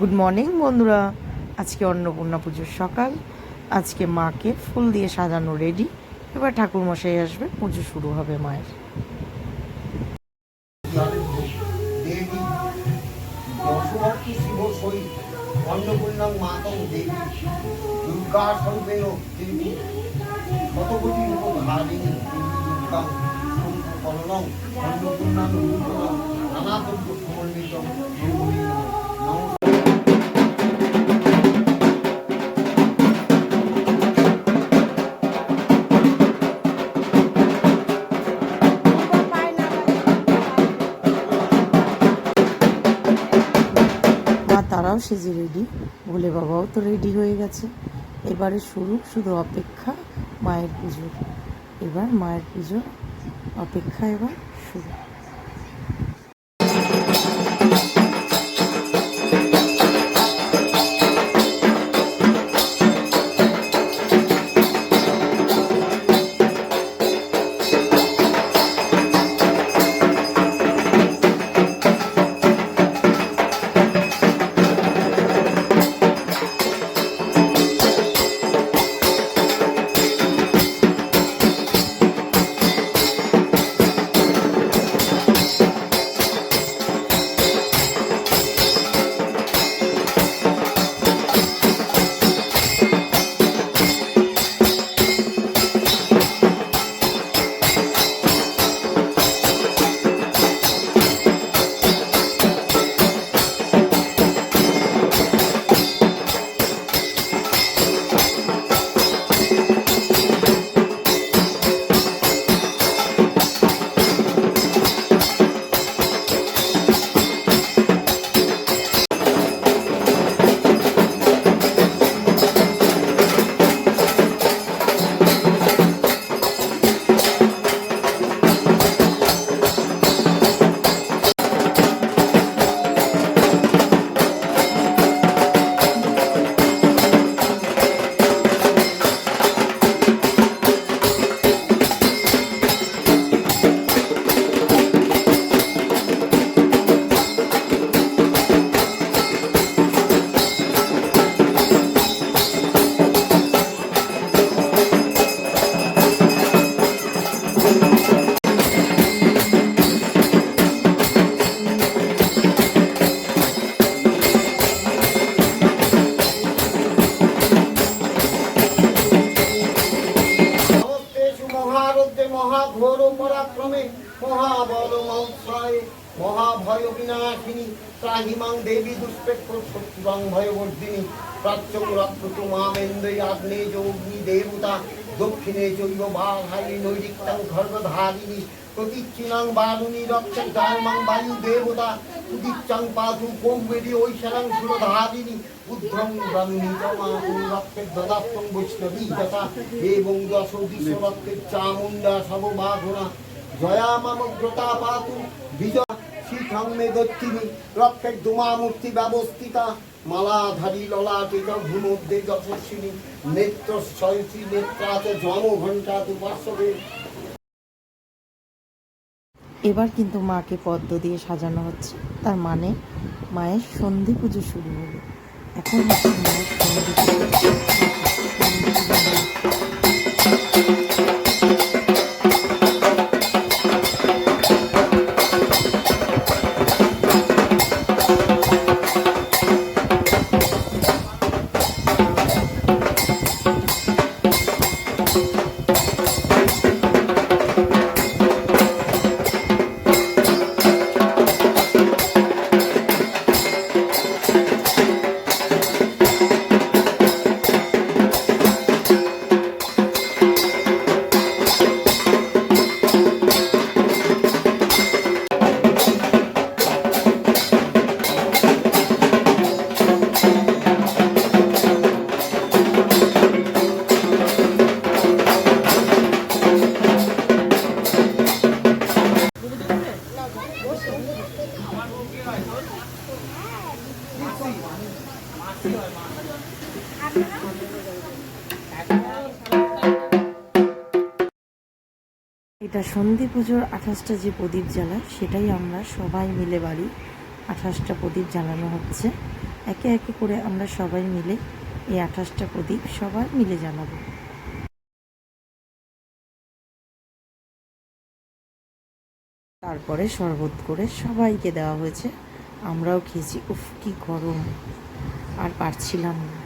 Good morning বন্ধুরা। আজকে অন্নপূর্ণা পুজোর সকাল। আজকে মাকে ফুল দিয়ে সাজানো রেডি। এবার ঠাকুরমশাই আসবে, পুজো শুরু হবে মায়ের। অন্নপূর্ণা মাতং দেবী দুর্গা স্বরূপেণ দেবী শতকোটি রূপধারিণী দেবী দুর্গা শঙ্করণং অন্নপূর্ণাং রূপণং নানাদ্রব্য সমন্বিতং নমস্কার। তারাও সেজে রেডি, ভোলে বাবাও তো রেডি হয়ে গেছে। এবারে শুধু অপেক্ষা মায়ের পুজোর। এবার মায়ের পুজোর অপেক্ষা এবার শুরু। মহাঘোর পরাক্রমে মহাবল মহোৎসয়ে মহাভয় বিনাশিনী ত্রাহিমাং দেবী দুষ্প্রেক্ষ শত্রুরাং ভয়বর্ধিনী প্রাচ্যং রক্ত মামেন্দ্রী আগ্নেয় অগ্নি দেবতা দক্ষিণে চৈব বাঘালী নৈরিক্তাং খর্গধারিণী প্রতিচ্ছিনাং বালুনি রক্ষক ধর্মাং বায়ু দেবতা উদিচ্চাং পাতু কৌবেদী ঐশানাং সুরধারিণী উদ্ধ্রং ব্রাহ্মী তমাতুং রক্ষক দদাত্তং বৈষ্ণবী যথা এবং দশ দিশ রক্ষক চামুণ্ডা সববাঘনা জয়া মামগ্রতা পাতু বিজয় শিখং মে দক্ষিণী রক্ষক ধূমামূর্তি ব্যবস্থিতা মালাধারী ললাটিত ভূমধ্যে যশস্বিনী নেত্রশয়সী নেত্রাতে জম ঘণ্টা দুপার্শ্ববে। এবার কিন্তু মাকে পদ্ম দিয়ে সাজানো হচ্ছে, তার মানে মায়ের সন্ধি পুজো শুরু হবে। এখন হচ্ছে মায়ের সন্ধি পুজো। এটা সন্ধি পুজোর 28টা যে প্রদীপ জ্বালায় সেটাই আমরা সবাই মিলে বাড়ি 28টা প্রদীপ জ্বালানো হচ্ছে। একে একে করে আমরা সবাই মিলে এই 28টা প্রদীপ সবাই মিলে জ্বালাবো। তারপরে শরবত করে সবাইকে দেওয়া হয়েছে, আমরাও খেয়েছি। উফ, কি গরম, আর পারছিলাম না।